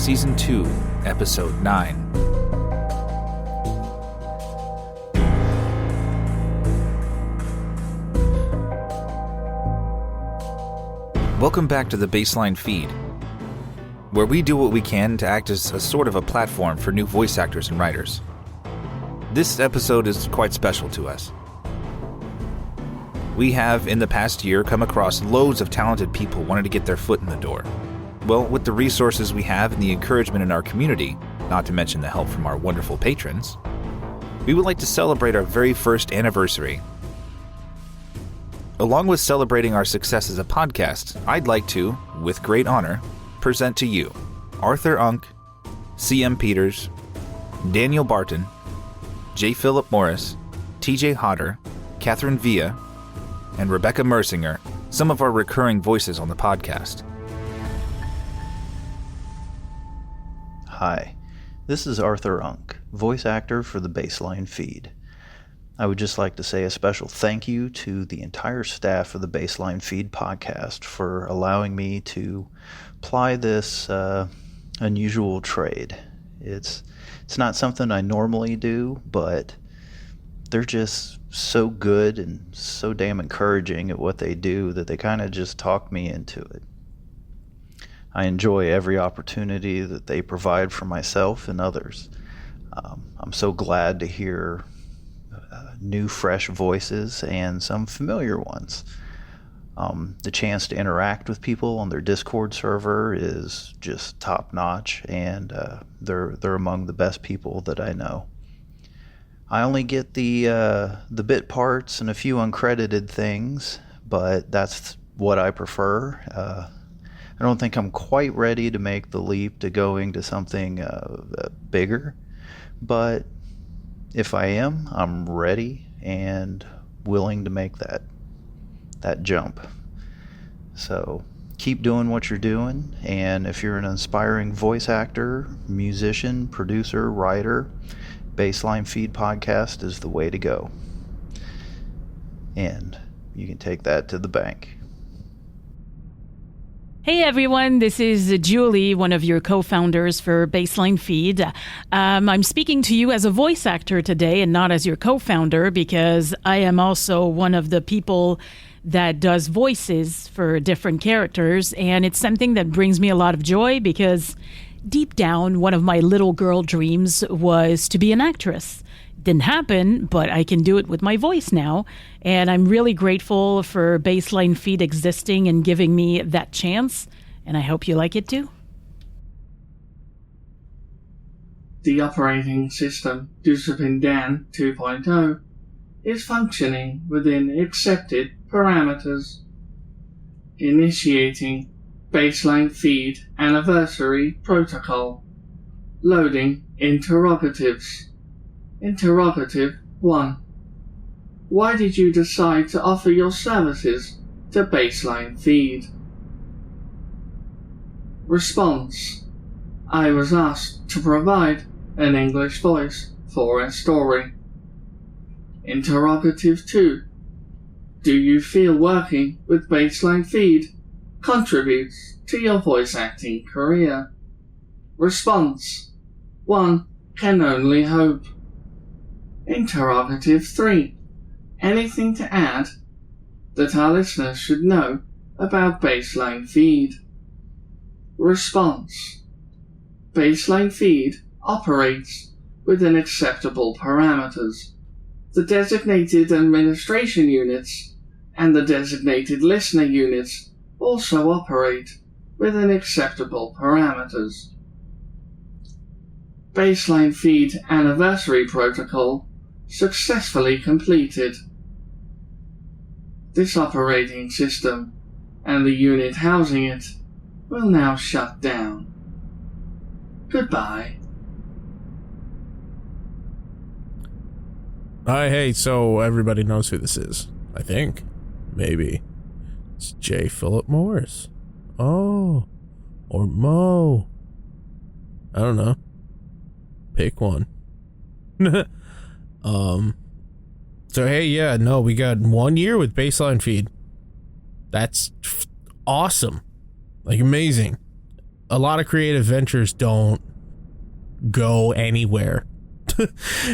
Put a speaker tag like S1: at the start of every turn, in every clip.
S1: Season 2, Episode 9. Welcome back to the Baseline Feed, where we do what we can to act as a sort of a platform for new voice actors and writers. This episode is quite special to us. We have, in the past year, come across loads of talented people wanting to get their foot in the door. Well, with the resources we have and the encouragement in our community, not to mention the help from our wonderful patrons, we would like to celebrate our very first anniversary. Along with celebrating our success as a podcast, I'd like to, with great honor, present to you Arthur Unk, C.M. Peters, Daniel Barton, J. Phillip Morris, T.J. Hodder, Catherine Villa, and Rebecca Mersinger, some of our recurring voices on the podcast.
S2: Hi, this is Arthur Unk, voice actor for the Baseline Feed. I would just like to say a special thank you to the entire staff of the Baseline Feed podcast for allowing me to ply this unusual trade. It's not something I normally do, but they're just so good and so damn encouraging at what they do that they kind of just talk me into it. I enjoy every opportunity that they provide for myself and others. I'm so glad to hear new, fresh voices and some familiar ones. The chance to interact with people on their Discord server is just top-notch, and they're among the best people that I know. I only get the bit parts and a few uncredited things, but that's what I prefer. I don't think I'm quite ready to make the leap to going to something bigger, but if I am, I'm ready and willing to make that jump. So keep doing what you're doing, and if you're an inspiring voice actor, musician, producer, writer, Baseline Feed podcast is the way to go. And you can take that to the bank.
S3: Hey everyone, this is Julie, one of your co-founders for Baseline Feed. I'm speaking to you as a voice actor today and not as your co-founder, because I am also one of the people that does voices for different characters, and it's something that brings me a lot of joy because deep down, one of my little girl dreams was to be an actress. Didn't happen, but I can do it with my voice now, and I'm really grateful for Baseline Feed existing and giving me that chance, and I hope you like it too.
S4: The operating system, Discipline Dan 2.0, is functioning within accepted parameters. Initiating Baseline Feed Anniversary Protocol. Loading interrogatives. Interrogative 1. Why did you decide to offer your services to Baseline Feed? Response. I was asked to provide an English voice for a story. Interrogative 2. Do you feel working with Baseline Feed contributes to your voice acting career? Response. 1 can only hope. Interrogative 3. Anything to add that our listeners should know about Baseline Feed? Response. Baseline Feed operates within acceptable parameters. The designated administration units and the designated listener units also operate within acceptable parameters. Baseline Feed Anniversary Protocol successfully completed. This operating system and the unit housing it will now shut down. Goodbye.
S5: Hey, so everybody knows who this is, I think. Maybe. It's J. Phillip Morris. Oh. Or Mo. I don't know. Pick one. So hey, yeah, no, we got 1 year with Baseline Feed. That's awesome. Like, amazing. a lot of creative ventures don't go anywhere.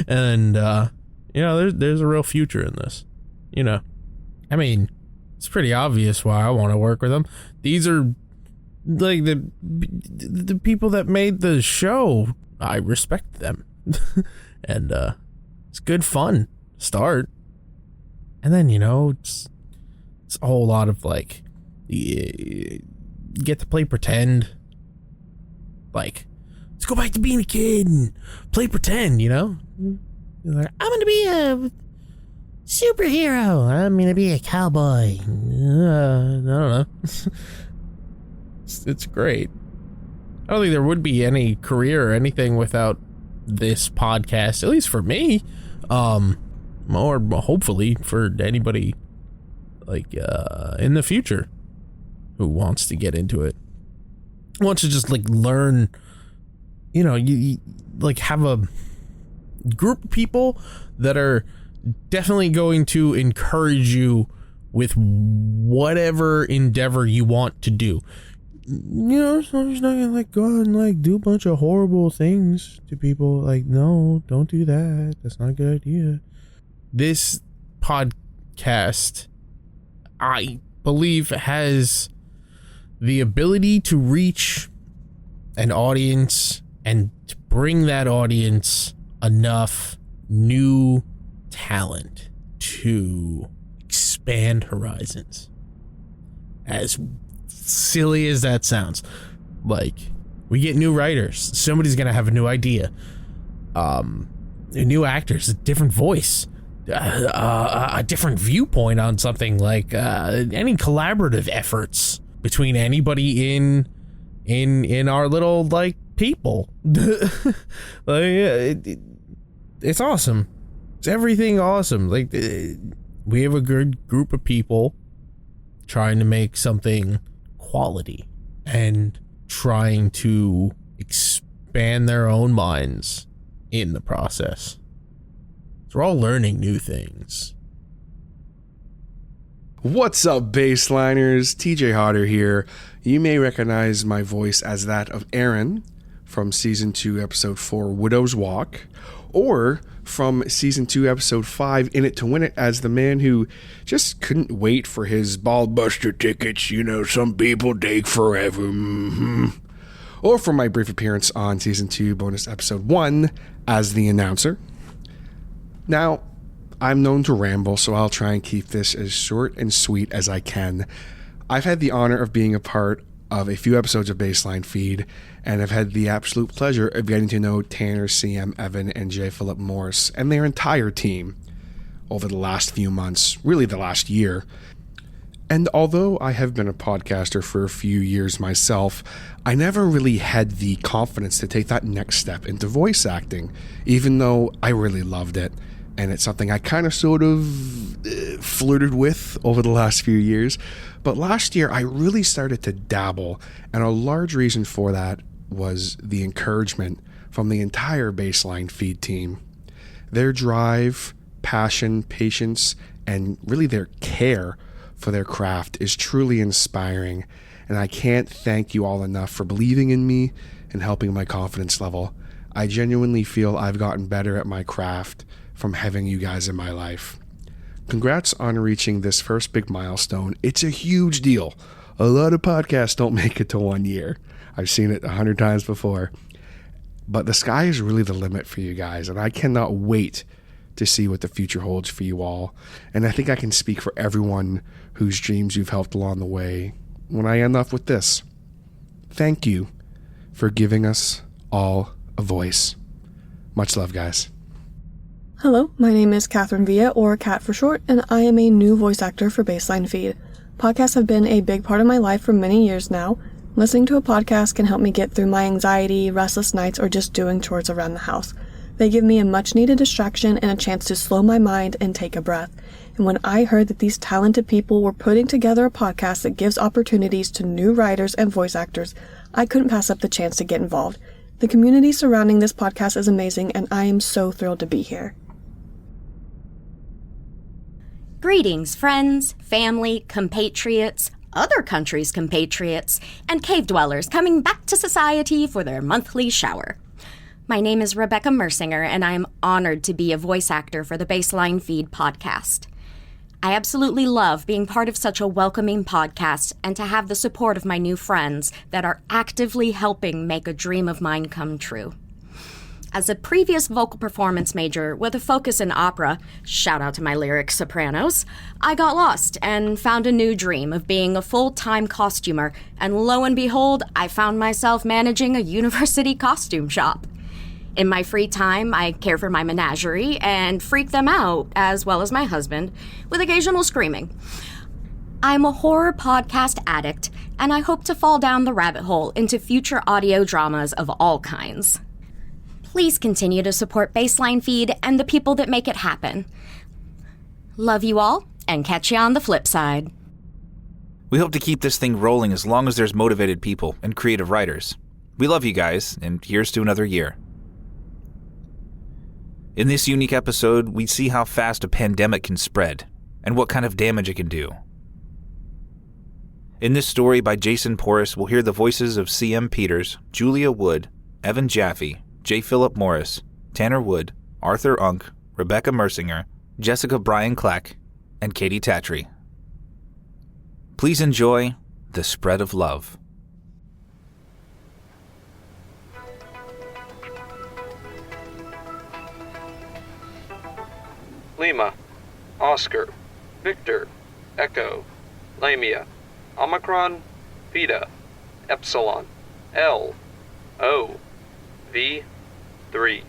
S5: And, there's a real future in this. I mean, it's pretty obvious why I want to work with them. These are like the people that made the show. I respect them. And it's good fun start. And then, it's a whole lot of like, you get to play pretend. Like, let's go back to being a kid and play pretend, You're like, I'm going to be a superhero. I'm going to be a cowboy. I don't know. It's great. I don't think there would be any career or anything without this podcast, at least for me. Or hopefully for anybody like in the future who wants to get into it. Wants to just like learn, you like have a group of people that are definitely going to encourage you with whatever endeavor you want to do. So I'm just not gonna like go out and like do a bunch of horrible things to people. Like, no, don't do that. That's not a good idea. This podcast, I believe, has the ability to reach an audience and to bring that audience enough new talent to expand horizons. As silly as that sounds, like, we get new writers, somebody's gonna have a new idea, new actors, a different voice, a different viewpoint on something, like any collaborative efforts between anybody in our little like people. Like, it's awesome. It's everything awesome. Like, we have a good group of people trying to make something quality and trying to expand their own minds in the process. So we're all learning new things.
S6: What's up, baseliners? TJ Hodder here. You may recognize my voice as that of Aaron from Season 2, Episode 4, Widow's Walk, or from Season 2, Episode 5, In It to Win It, as the man who just couldn't wait for his ballbuster tickets. Some people take forever. Or from my brief appearance on Season 2, Bonus Episode 1, as the announcer. Now, I'm known to ramble, so I'll try and keep this as short and sweet as I can. I've had the honor of being a part of a few episodes of Baseline Feed, and I've had the absolute pleasure of getting to know Tanner, CM, Evan, and J. Phillip Morris, and their entire team over the last few months, really the last year. And although I have been a podcaster for a few years myself, I never really had the confidence to take that next step into voice acting, even though I really loved it. And it's something I kind of sort of flirted with over the last few years. But last year, I really started to dabble, and a large reason for that was the encouragement from the entire Baseline Feed team. Their drive, passion, patience, and really their care for their craft is truly inspiring, and I can't thank you all enough for believing in me and helping my confidence level. I genuinely feel I've gotten better at my craft from having you guys in my life. Congrats on reaching this first big milestone. It's a huge deal. A lot of podcasts don't make it to 1 year. I've seen it 100 times before. But the sky is really the limit for you guys, and I cannot wait to see what the future holds for you all. And I think I can speak for everyone whose dreams you've helped along the way when I end off with this. Thank you for giving us all a voice. Much love, guys.
S7: Hello, my name is Catherine Villa, or Cat for short, and I am a new voice actor for Baseline Feed. Podcasts have been a big part of my life for many years now. Listening to a podcast can help me get through my anxiety, restless nights, or just doing chores around the house. They give me a much-needed distraction and a chance to slow my mind and take a breath. And when I heard that these talented people were putting together a podcast that gives opportunities to new writers and voice actors, I couldn't pass up the chance to get involved. The community surrounding this podcast is amazing, and I am so thrilled to be here.
S8: Greetings, friends, family, compatriots, other countries' compatriots, and cave dwellers coming back to society for their monthly shower. My name is Rebecca Mersinger, and I am honored to be a voice actor for the Baseline Feed podcast. I absolutely love being part of such a welcoming podcast and to have the support of my new friends that are actively helping make a dream of mine come true. As a previous vocal performance major with a focus in opera, shout out to my lyric sopranos, I got lost and found a new dream of being a full-time costumer, and lo and behold, I found myself managing a university costume shop. In my free time, I care for my menagerie and freak them out, as well as my husband, with occasional screaming. I'm a horror podcast addict, and I hope to fall down the rabbit hole into future audio dramas of all kinds. Please continue to support Baseline Feed and the people that make it happen. Love you all, and catch you on the flip side.
S1: We hope to keep this thing rolling as long as there's motivated people and creative writers. We love you guys, and here's to another year. In this unique episode, we see how fast a pandemic can spread and what kind of damage it can do. In this story by Jason Pouris, we'll hear the voices of C.M. Peters, Julia Wood, Evan Jaffe, J. Phillip Morris, Tanner Wood, Arthur Unk, Rebecca Mersinger, Jessica Bryan-Clack, and Katey Tattrie. Please enjoy The Spread of Love.
S9: Lima, Oscar, Victor, Echo, Lamia, Omicron, Beta, Epsilon, L, O, V, 3.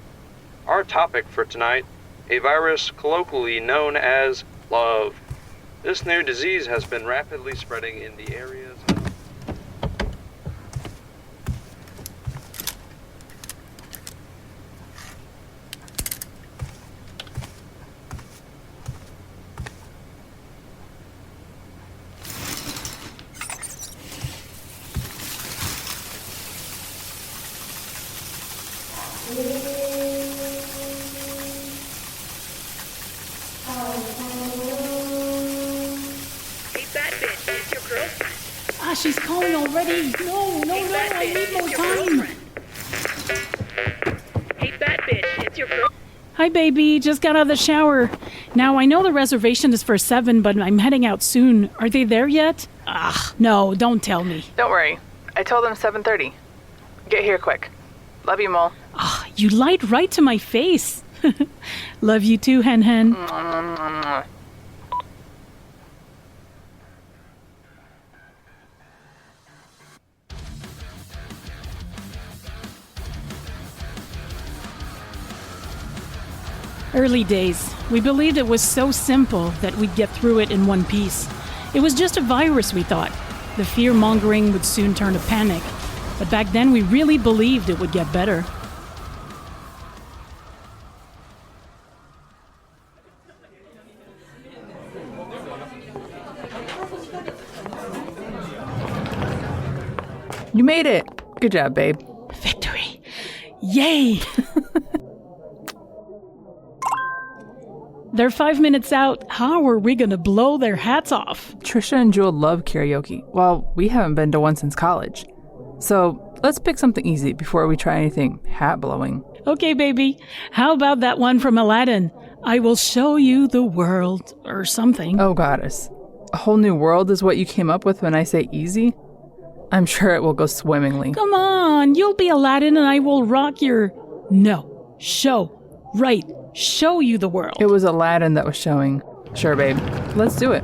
S9: Our topic for tonight, a virus colloquially known as love. This new disease has been rapidly spreading in the areas of...
S3: She's calling already. No, I need more time.
S10: Hey, bad bitch, it's your girl.
S3: Hi, baby. Just got out of the shower. Now, I know the reservation is for 7, but I'm heading out soon. Are they there yet? No, don't tell me.
S10: Don't worry. I told them 7:30. Get here quick. Love you, Mole.
S3: You lied right to my face. Love you too, Hen Hen. Early days. We believed it was so simple that we'd get through it in one piece. It was just a virus, we thought. The fear-mongering would soon turn to panic. But back then, we really believed it would get better.
S10: You made it. Good job, babe.
S3: Victory. Yay! They're 5 minutes out. How are we gonna blow their hats off?
S10: Tricia and Jewel love karaoke. Well, we haven't been to one since college. So let's pick something easy before we try anything hat-blowing.
S3: Okay, baby. How about that one from Aladdin? I will show you the world, or something.
S10: Oh, goddess. A whole new world is what you came up with when I say easy? I'm sure it will go swimmingly.
S3: Come on, you'll be Aladdin and I will rock your... No. Show you the world.
S10: It was Aladdin that was showing. Sure, babe. Let's do it.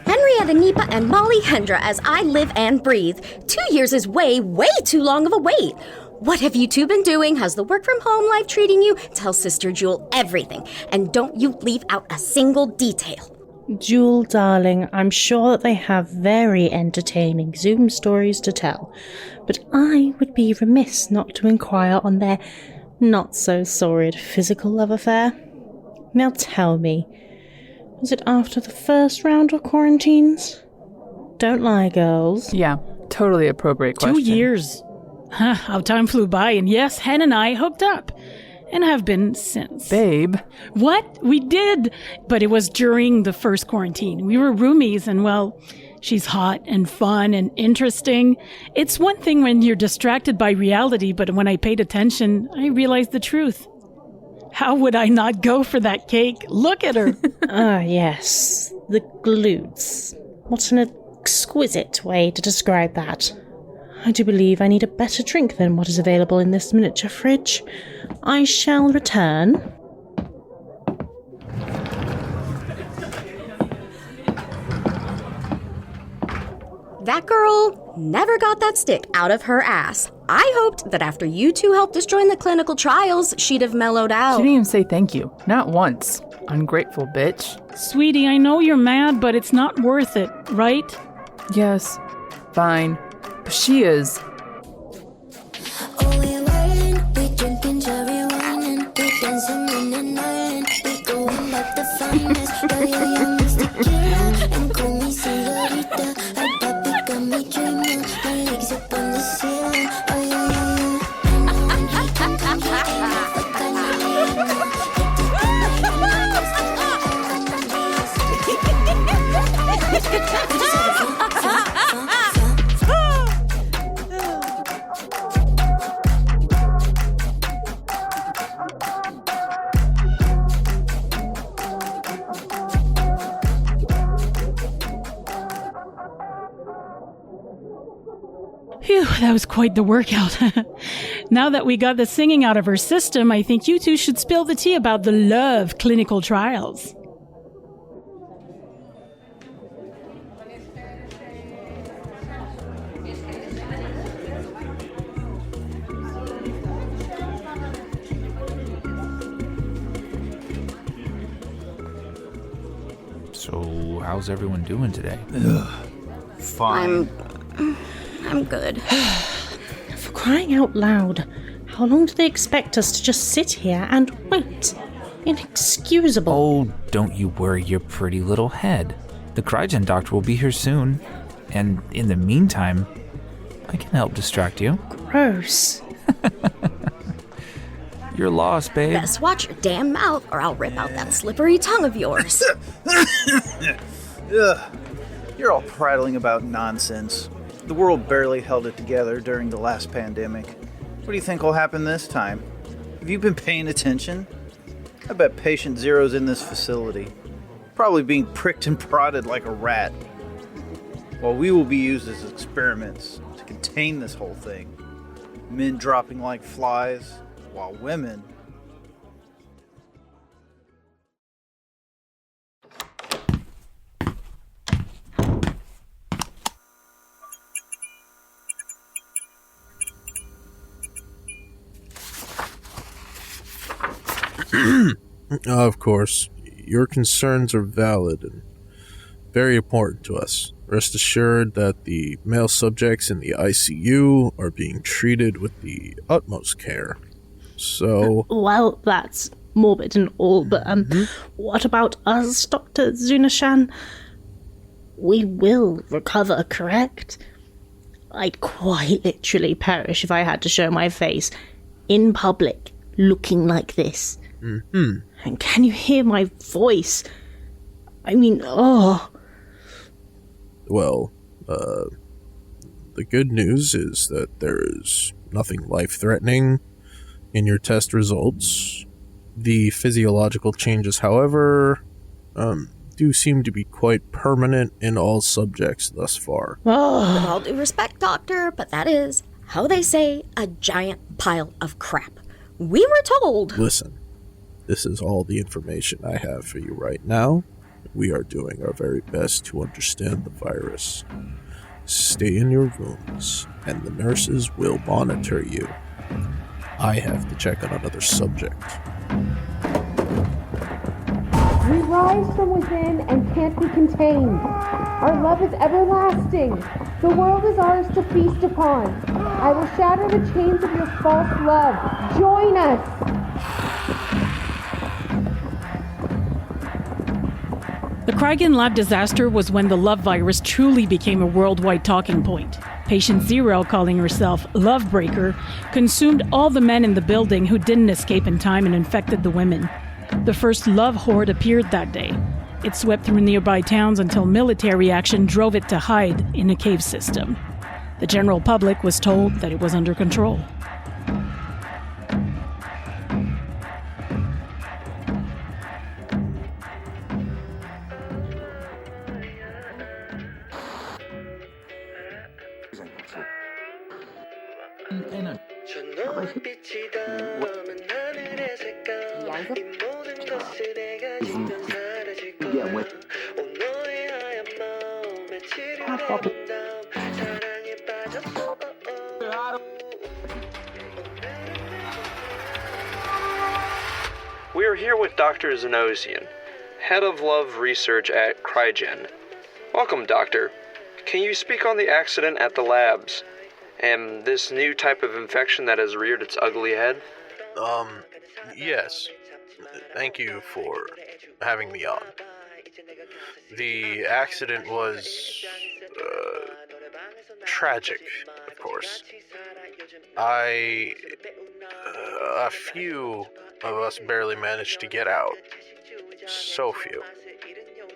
S8: Henrietta, Nipa, and Molly Hendra as I live and breathe. 2 years is way too long of a wait. What have you two been doing? How's the work from home life treating you? Tell Sister Jewel everything. And don't you leave out a single detail.
S11: Jewel, darling, I'm sure that they have very entertaining Zoom stories to tell, but I would be remiss not to inquire on their not-so-sordid physical love affair. Now tell me, was it after the first round of quarantines? Don't lie, girls.
S10: Yeah, totally appropriate question.
S3: 2 years. How time flew by, and yes, Hen and I hooked up. And have been since.
S10: Babe.
S3: What? We did! But it was during the first quarantine. We were roomies, and well, She's hot and fun and interesting. It's one thing when you're distracted by reality, but when I paid attention, I realized the truth. How would I not go for that cake? Look at her.
S11: Ah, yes. The glutes. What an exquisite way to describe that. I do believe I need a better drink than what is available in this miniature fridge. I shall return.
S8: That girl never got that stick out of her ass. I hoped that after you two helped us join the clinical trials, she'd have mellowed out.
S10: She didn't even say thank you. Not once. Ungrateful bitch.
S3: Sweetie, I know you're mad, but it's not worth it, right?
S10: Yes. Fine. But she is.
S3: Phew, that was quite the workout. Now that we got the singing out of her system, I think you two should spill the tea about the Lov clinical trials.
S1: So, how's everyone doing today?
S2: Fine.
S8: I'm good.
S11: For crying out loud, how long do they expect us to just sit here and wait? Inexcusable.
S1: Oh, don't you worry your pretty little head. The Crygen doctor will be here soon. And in the meantime, I can help distract you.
S11: Gross.
S1: You're lost, babe.
S8: Best watch your damn mouth or I'll rip out that slippery tongue of yours.
S2: Ugh. You're all prattling about nonsense. The world barely held it together during the last pandemic. What do you think will happen this time? Have you been paying attention? I bet patient zero's in this facility, probably being pricked and prodded like a rat, while we will be used as experiments to contain this whole thing. Men dropping like flies, while women...
S5: Of course, your concerns are valid and very important to us. Rest assured that the male subjects in the ICU are being treated with the utmost care. So...
S11: Well, that's morbid and all, but what about us, Dr. Zoonosian? We will recover, correct? I'd quite literally perish if I had to show my face in public looking like this.
S5: Mm-hmm.
S11: And can you hear my voice? I mean, oh...
S5: Well, the good news is that there is nothing life-threatening in your test results. The physiological changes, however, do seem to be quite permanent in all subjects thus far.
S8: With all due respect, Doctor, but that is, how they say, a giant pile of crap. We were told...
S5: Listen, this is all the information I have for you right now. We are doing our very best to understand the virus. Stay in your rooms, and the nurses will monitor you. I have to check on another subject.
S12: We rise from within and can't be contained. Our love is everlasting. The world is ours to feast upon. I will shatter the chains of your false love. Join us!
S3: The Crygen lab disaster was when the love virus truly became a worldwide talking point. Patient Zero, calling herself Lovebreaker, consumed all the men in the building who didn't escape in time and infected the women. The first love horde appeared that day. It swept through nearby towns until military action drove it to hide in a cave system. The general public was told that it was under control.
S9: We are here with Dr. Zoonosian, head of Lov research at Crygen. Welcome, Doctor. Can you speak on the accident at the labs and this new type of infection that has reared its ugly head?
S5: Yes. Thank you for having me on. The accident was, tragic, of course. A few of us barely managed to get out. So few.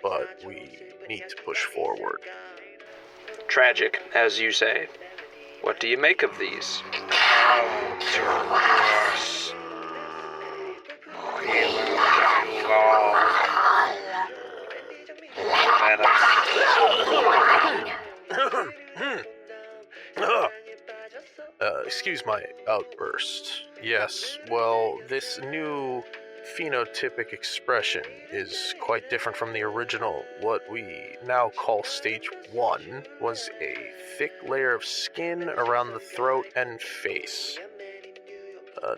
S5: But we need to push forward.
S9: Tragic, as you say. What do you make of these?
S5: Excuse my outburst. Yes, well, this new phenotypic expression is quite different from the original. What we now call stage 1 was a thick layer of skin around the throat and face,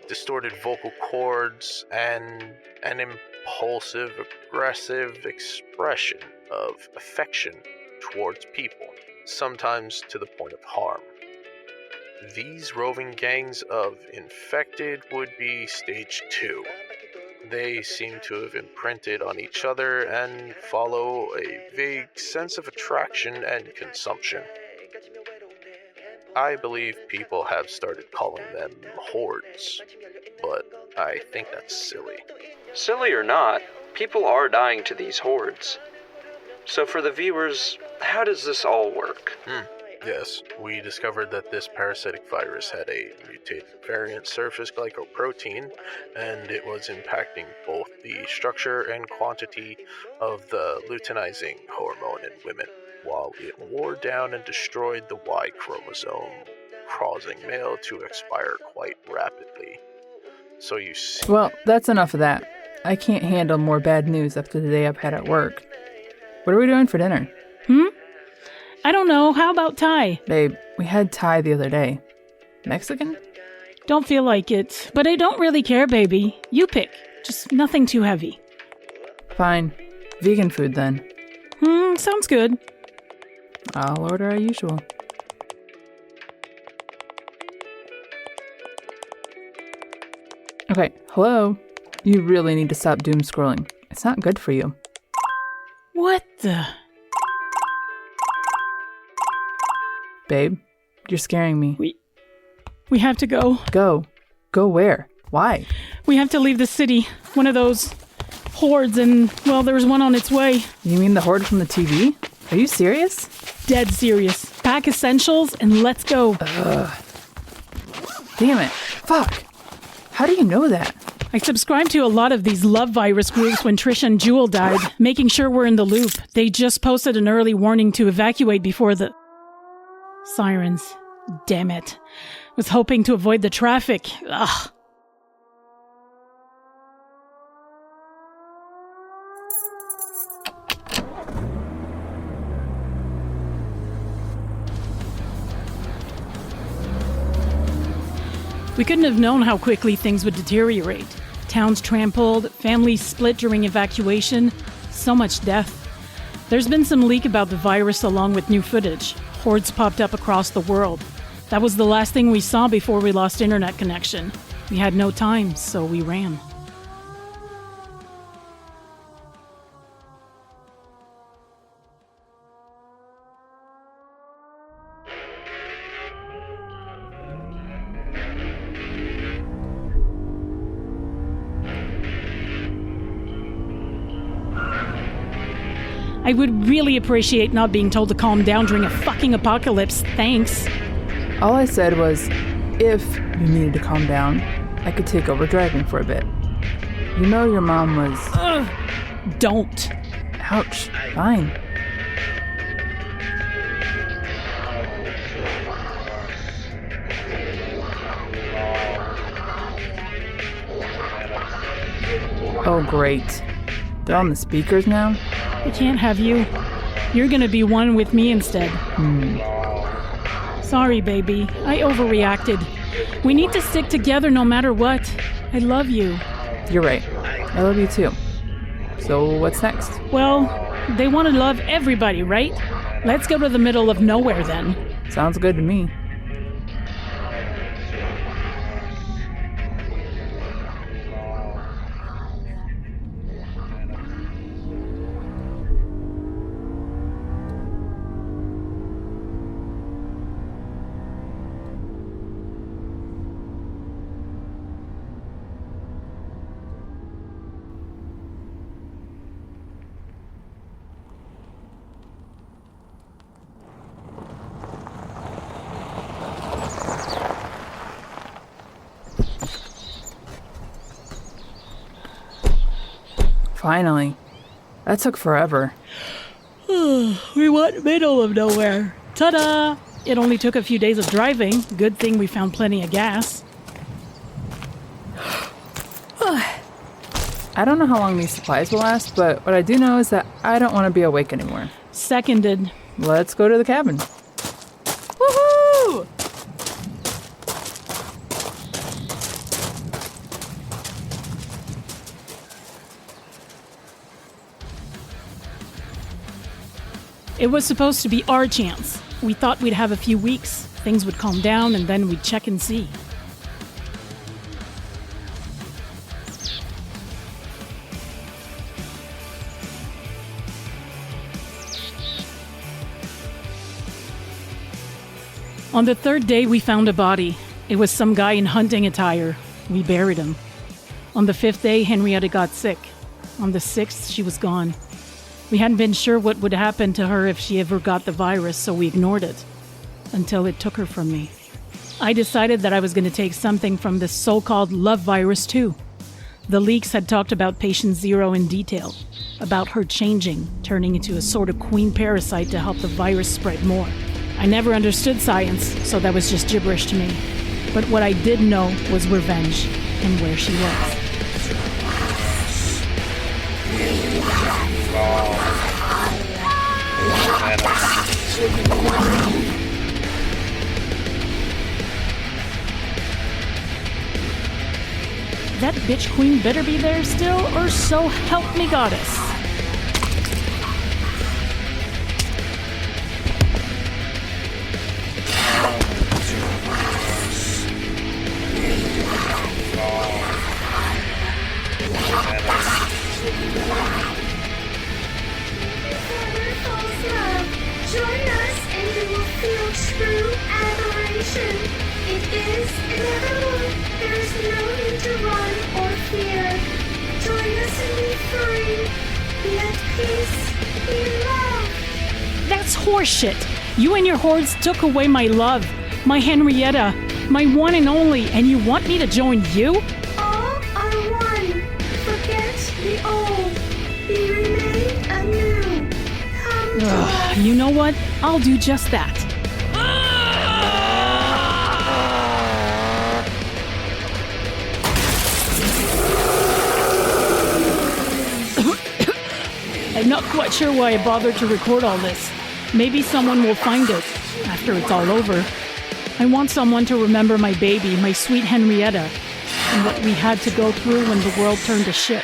S5: distorted vocal cords, and an impulsive, aggressive expression of affection towards people, sometimes to the point of harm. These roving gangs of infected would be stage 2. They seem to have imprinted on each other and follow a vague sense of attraction and consumption. I believe people have started calling them hordes, but I think that's silly.
S9: Silly or not, people are dying to these hordes. So for the viewers, how does this all work?
S5: Yes, we discovered that this parasitic virus had a mutated variant surface glycoprotein, and it was impacting both the structure and quantity of the luteinizing hormone in women, while it wore down and destroyed the Y chromosome, causing male to expire quite rapidly. So you see...
S10: Well, that's enough of that. I can't handle more bad news after the day I've had at work. What are we doing for dinner?
S3: I don't know. How about Thai?
S10: Babe, we had Thai the other day. Mexican?
S3: Don't feel like it, but I don't really care, baby. You pick. Just nothing too heavy.
S10: Fine. Vegan food then.
S3: Sounds good.
S10: I'll order our usual. Okay, hello? You really need to stop doom scrolling. It's not good for you.
S3: What the...
S10: Babe, you're scaring me.
S3: We have to go.
S10: Go? Go where? Why?
S3: We have to leave the city. One of those hordes, and, well, there's one on its way.
S10: You mean the horde from the TV? Are you serious?
S3: Dead serious. Pack essentials, and let's go.
S10: Damn it. Fuck. How do you know that?
S3: I subscribed to a lot of these love virus groups when Tricia and Jewel died, making sure we're in the loop. They just posted an early warning to evacuate before the... sirens. Damn it. Was hoping to avoid the traffic. Ugh. We couldn't have known how quickly things would deteriorate. Towns trampled, families split during evacuation, so much death. There's been some leak about the virus along with new footage. Hordes popped up across the world. That was the last thing we saw before we lost internet connection. We had no time, so we ran. I would really appreciate not being told to calm down during a fucking apocalypse. Thanks.
S10: All I said was, if you needed to calm down, I could take over driving for a bit. You know your mom was...
S3: Don't.
S10: Ouch. Fine. Oh, great. They're on the speakers now?
S3: I can't have you. You're gonna be one with me instead. Sorry, baby. I overreacted. We need to stick together no matter what. I love you.
S10: You're right. I love you too. So what's next?
S3: Well, they want to love everybody, right? Let's go to the middle of nowhere then.
S10: Sounds good to me. Finally. That took forever.
S3: We went middle of nowhere. Ta-da! It only took a few days of driving. Good thing we found plenty of gas.
S10: I don't know how long these supplies will last, but what I do know is that I don't want to be awake anymore.
S3: Seconded.
S10: Let's go to the cabin.
S3: Woohoo! It was supposed to be our chance. We thought we'd have a few weeks. Things would calm down and then we'd check and see. On the third day, we found a body. It was some guy in hunting attire. We buried him. On the fifth day, Henrietta got sick. On the sixth, she was gone. We hadn't been sure what would happen to her if she ever got the virus, so we ignored it. Until it took her from me. I decided that I was going to take something from this so-called love virus too. The leaks had talked about patient zero in detail. About her changing, turning into a sort of queen parasite to help the virus spread more. I never understood science, so that was just gibberish to me. But what I did know was revenge, and where she was. That bitch queen better be there still, or so help me goddess.
S13: Join us and you will feel true adoration. It is inevitable. There's no need to run or fear. Join us and be free. Be at peace. Be loved.
S3: That's horseshit. You and your hordes took away my love, my Henrietta, my one and only, and you want me to join you?
S13: All are one. Forget the old. Be remade anew. Come to us.
S3: You know what? I'll do just that. I'm not quite sure why I bothered to record all this. Maybe someone will find it after it's all over. I want someone to remember my baby, my sweet Henrietta, and what we had to go through when the world turned to shit.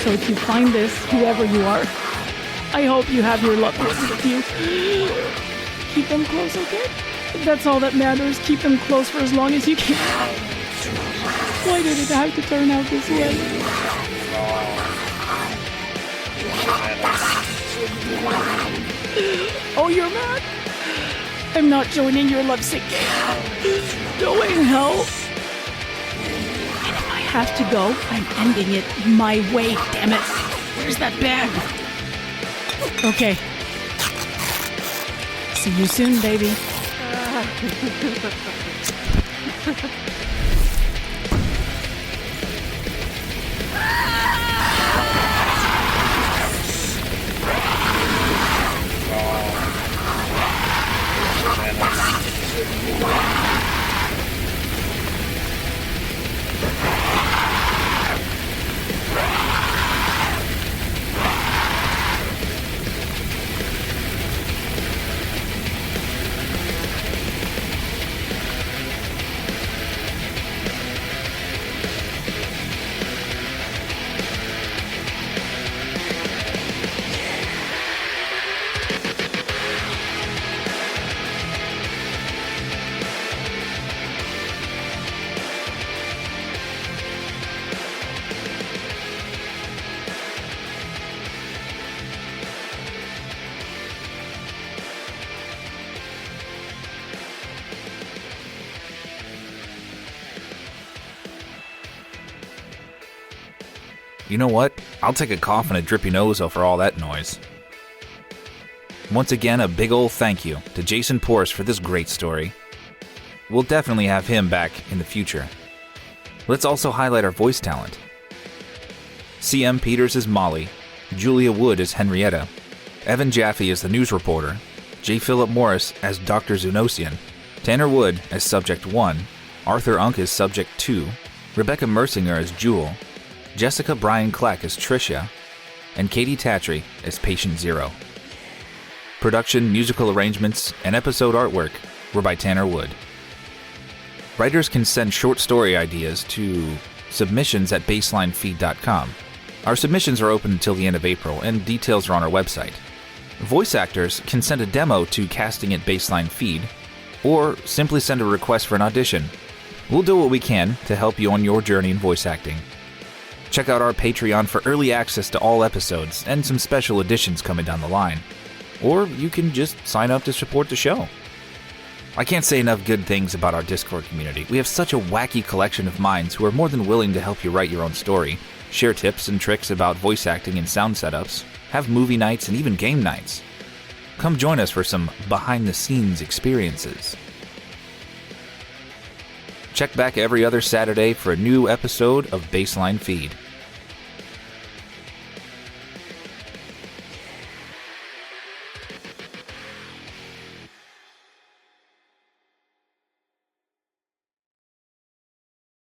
S3: So if you find this, whoever you are, I hope you have your loved ones with you. Keep them close, okay? That's all that matters. Keep them close for as long as you can. Why did it have to turn out this way? Oh, you're mad? I'm not joining your lovesick game. Going hell. And if I have to go, I'm ending it my way, damn it. Where's that bag? Okay. See you soon, baby.
S1: You know what? I'll take a cough and a drippy nose for all that noise. Once again, a big ol' thank you to Jason Pouris for this great story. We'll definitely have him back in the future. Let's also highlight our voice talent. C.M. Peters is Molly, Julia Wood is Henrietta, Evan Jaffe is the news reporter, J. Phillip Morris as Dr. Zoonosian, Tanner Wood as Subject 1, Arthur Unk as Subject 2, Rebecca Mersinger as Jewel, Jessica Bryan-Clack as Tricia, and Katey Tattrie as Patient Zero. Production, musical arrangements, and episode artwork were by Tanner Wood. Writers can send short story ideas to submissions@baselinefeed.com. Our submissions are open until the end of April, and details are on our website. Voice actors can send a demo to casting@baselinefeed, or simply send a request for an audition. We'll do what we can to help you on your journey in voice acting. Check out our Patreon for early access to all episodes and some special editions coming down the line. Or you can just sign up to support the show. I can't say enough good things about our Discord community. We have such a wacky collection of minds who are more than willing to help you write your own story, share tips and tricks about voice acting and sound setups, have movie nights and even game nights. Come join us for some behind-the-scenes experiences. Check back every other Saturday for a new episode of Baseline Feed.